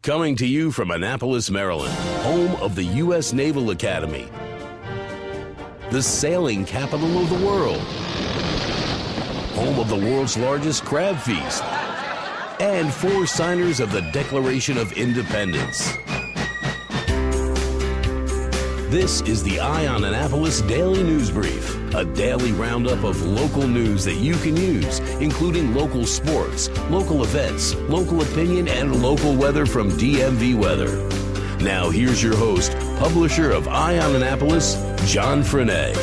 Coming to you from Annapolis, Maryland, home of the U.S. Naval Academy, the sailing capital of the world, home of the world's largest crab feast, and 4 signers of the Declaration of Independence. This is the Eye on Annapolis Daily News Brief, a daily roundup of local news that you can use, including local sports, local events, local opinion, and local weather from DMV Weather. Now here's your host, publisher of Eye on Annapolis, John Frenaye.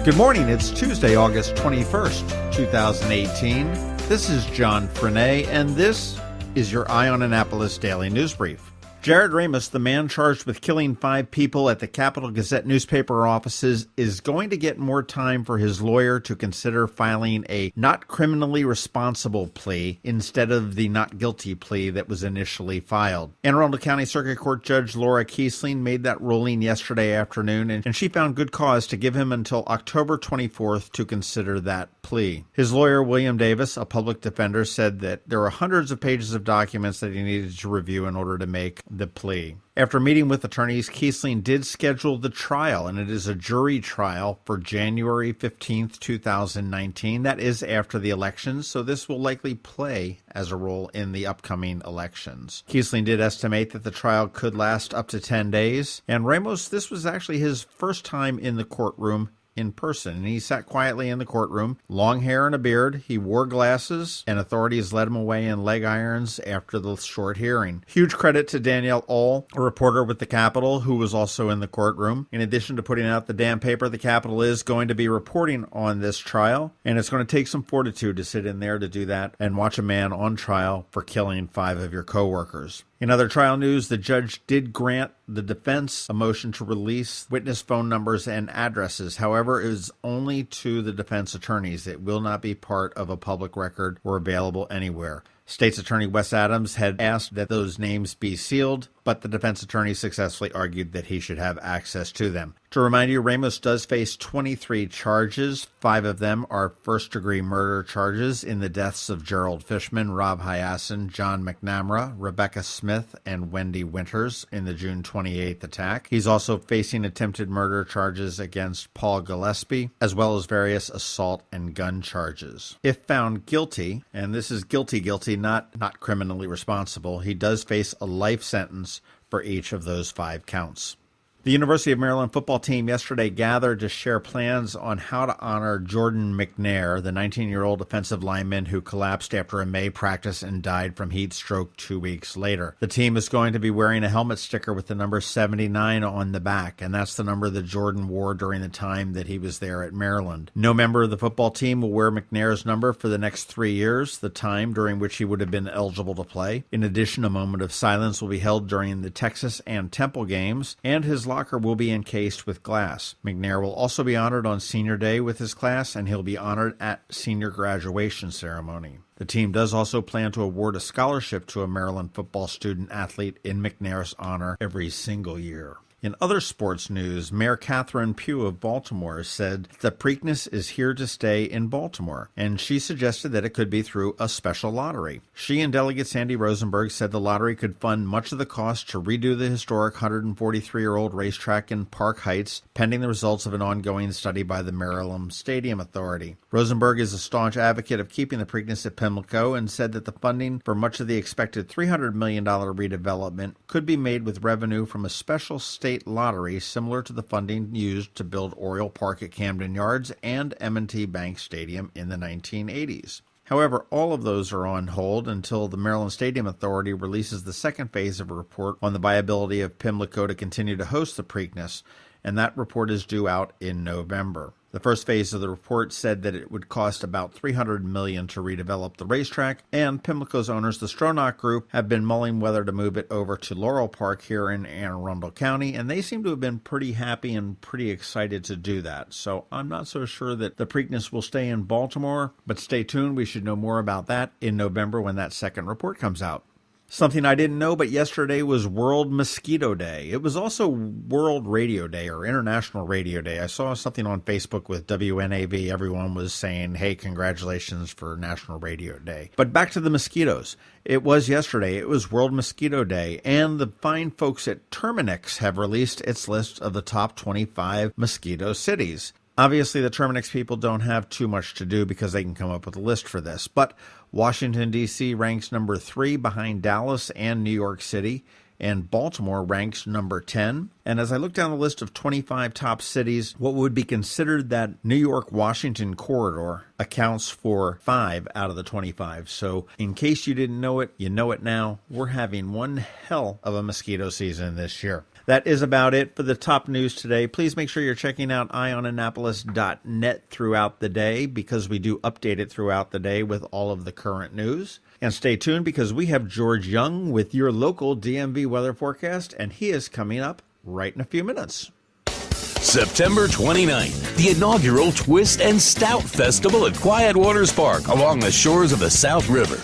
Good morning. It's Tuesday, August 21st, 2018. This is John Frenaye, and this is your Eye on Annapolis Daily News Brief. Jarrod Ramos, the man charged with killing 5 people at the Capital-Gazette newspaper offices, is going to get more time for his lawyer to consider filing a not criminally responsible plea instead of the not guilty plea that was initially filed. Arundel County Circuit Court Judge Laura Kiesling made that ruling yesterday afternoon, and she found good cause to give him until October 24th to consider that plea. His lawyer, William Davis, a public defender, said that there were hundreds of pages of documents that he needed to review in order to make the plea. After meeting with attorneys, Kiesling did schedule the trial, and it is a jury trial for January 15th, 2019. That is after the elections, so this will likely play as a role in the upcoming elections. Kiesling did estimate that the trial could last up to 10 days, and Ramos, this was actually his first time in the courtroom in person, and he sat quietly in the courtroom, long hair and a beard. He wore glasses, and authorities led him away in leg irons after the short hearing. Huge credit to Danielle All, a reporter with the Capitol, who was also in the courtroom. In addition to putting out the damn paper, the Capitol is going to be reporting on this trial, and it's going to take some fortitude to sit in there to do that and watch a man on trial for killing 5 of your coworkers. In other trial news, the judge did grant the defense a motion to release witness phone numbers and addresses. However, it is only to the defense attorneys. It will not be part of a public record or available anywhere. State's Attorney Wes Adams had asked that those names be sealed, but the defense attorney successfully argued that he should have access to them. To remind you, Ramos does face 23 charges. 5 of them are first-degree murder charges in the deaths of Gerald Fishman, Rob Hyacinth, John McNamara, Rebecca Smith, and Wendy Winters in the June 28th attack. He's also facing attempted murder charges against Paul Gillespie, as well as various assault and gun charges. If found guilty, and this is guilty, not criminally responsible, he does face a life sentence for each of those 5 counts. The University of Maryland football team yesterday gathered to share plans on how to honor Jordan McNair, the 19-year-old offensive lineman who collapsed after a May practice and died from heat stroke 2 weeks later. The team is going to be wearing a helmet sticker with the number 79 on the back, and that's the number that Jordan wore during the time that he was there at Maryland. No member of the football team will wear McNair's number for the next 3 years, the time during which he would have been eligible to play. In addition, a moment of silence will be held during the Texas and Temple games, and his locker will be encased with glass. McNair will also be honored on senior day with his class, and he'll be honored at senior graduation ceremony. The team does also plan to award a scholarship to a Maryland football student athlete in McNair's honor every single year. In other sports news, Mayor Pugh of Baltimore said the Preakness is here to stay in Baltimore, and she suggested that it could be through a special lottery. She and Delegate Sandy Rosenberg said the lottery could fund much of the cost to redo the historic 143-year-old racetrack in Park Heights, pending the results of an ongoing study by the Maryland Stadium Authority. Rosenberg is a staunch advocate of keeping the Preakness at Pimlico and said that the funding for much of the expected $300 million redevelopment could be made with revenue from a special state lottery similar to the funding used to build Oriole Park at Camden Yards and M&T Bank Stadium in the 1980s. However, all of those are on hold until the Maryland Stadium Authority releases the second phase of a report on the viability of Pimlico to continue to host the Preakness, and that report is due out in November. The first phase of the report said that it would cost about $300 million to redevelop the racetrack, and Pimlico's owners, the Stronach Group, have been mulling whether to move it over to Laurel Park here in Anne Arundel County, and they seem to have been pretty happy and pretty excited to do that. So I'm not so sure that the Preakness will stay in Baltimore, but stay tuned. We should know more about that in November when that second report comes out. Something I didn't know, but yesterday was World Mosquito Day. It was also World Radio Day or International Radio Day. I saw something on Facebook with WNAV. Everyone was saying, hey, congratulations for National Radio Day. But back to the mosquitoes. It was yesterday. It was World Mosquito Day, and the fine folks at Terminix have released its list of the top 25 mosquito cities. Obviously, the Terminix people don't have too much to do because they can come up with a list for this. But Washington, D.C. ranks number 3 behind Dallas and New York City, and Baltimore ranks number 10. And as I look down the list of 25 top cities, what would be considered that New York-Washington corridor accounts for 5 out of the 25. So in case you didn't know it, you know it now. We're having one hell of a mosquito season this year. That is about it for the top news today. Please make sure you're checking out eyeonannapolis.net throughout the day because we do update it throughout the day with all of the current news. And stay tuned because we have George Young with your local DMV weather forecast, and he is coming up right in a few minutes. September 29th, the inaugural Twist and Stout Festival at Quiet Waters Park along the shores of the South River.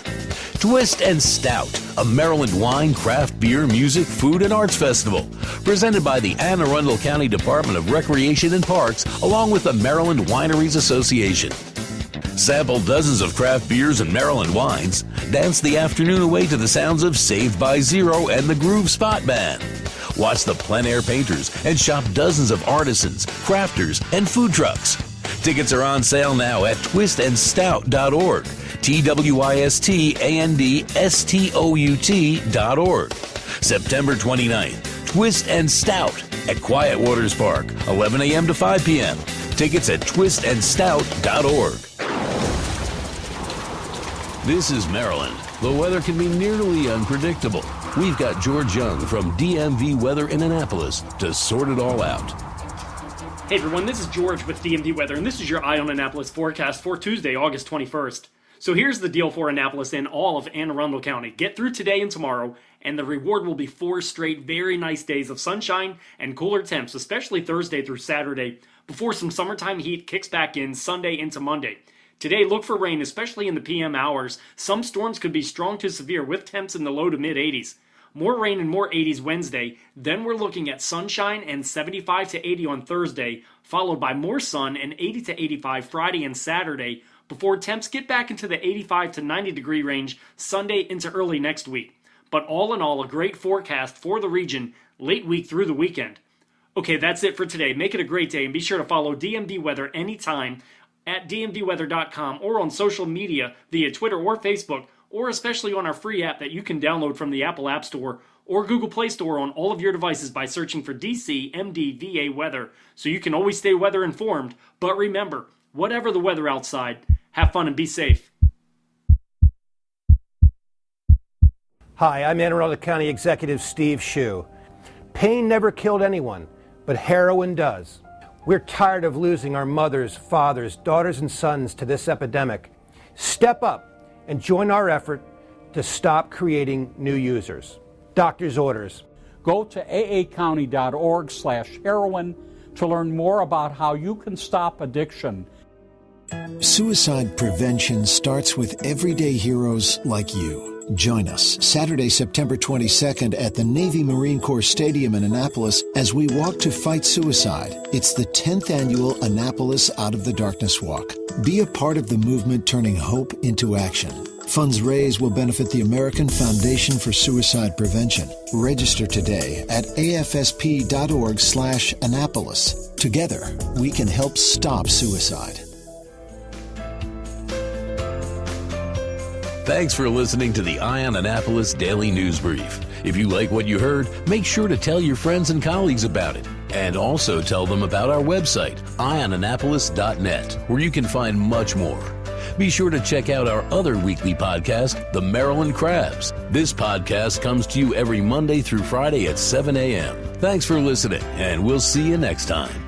Twist and Stout, a Maryland wine, craft beer, music, food, and arts festival, presented by the Arundel County Department of Recreation and Parks, along with the Maryland Wineries Association. Sample dozens of craft beers and Maryland wines, dance the afternoon away to the sounds of Saved by Zero and the Groove Spot Band. Watch the plein air painters and shop dozens of artisans, crafters, and food trucks. Tickets are on sale now at twistandstout.org. twistandstout.org. September 29th, Twist and Stout at Quiet Waters Park, 11 a.m. to 5 p.m. Tickets at twistandstout.org. This is Maryland. The weather can be nearly unpredictable. We've got George Young from DMV Weather in Annapolis to sort it all out. Hey everyone, this is George with DMV Weather, and this is your Eye on Annapolis forecast for Tuesday, August 21st. So here's the deal for Annapolis and all of Anne Arundel County. Get through today and tomorrow, and the reward will be 4 straight very nice days of sunshine and cooler temps, especially Thursday through Saturday, before some summertime heat kicks back in Sunday into Monday. Today, look for rain, especially in the PM hours. Some storms could be strong to severe with temps in the low to mid-80s. More rain and more 80s Wednesday. Then we're looking at sunshine and 75 to 80 on Thursday, followed by more sun and 80 to 85 Friday and Saturday, before temps get back into the 85 to 90 degree range Sunday into early next week. But all in all, a great forecast for the region late week through the weekend. Okay, that's it for today. Make it a great day, and be sure to follow DMV Weather anytime at dmvweather.com or on social media via Twitter or Facebook, or especially on our free app that you can download from the Apple App Store or Google Play Store on all of your devices by searching for DCMDVA Weather, so you can always stay weather informed. But remember, whatever the weather outside, have fun and be safe. Hi, I'm Anne Arundel County Executive Steve Shue. Pain never killed anyone, but heroin does. We're tired of losing our mothers, fathers, daughters, and sons to this epidemic. Step up and join our effort to stop creating new users. Doctor's orders. Go to aacounty.org/heroin to learn more about how you can stop addiction. Suicide prevention starts with everyday heroes like you. Join us Saturday, September 22nd at the Navy Marine Corps Stadium in Annapolis as we walk to fight suicide. It's the 10th annual Annapolis Out of the Darkness Walk. Be a part of the movement turning hope into action. Funds raised will benefit the American Foundation for Suicide Prevention. Register today at afsp.org/Annapolis. Together, we can help stop suicide. Thanks for listening to the Eye on Annapolis Daily News Brief. If you like what you heard, make sure to tell your friends and colleagues about it. And also tell them about our website, eyeonannapolis.net, where you can find much more. Be sure to check out our other weekly podcast, The Maryland Crabs. This podcast comes to you every Monday through Friday at 7 a.m. Thanks for listening, and we'll see you next time.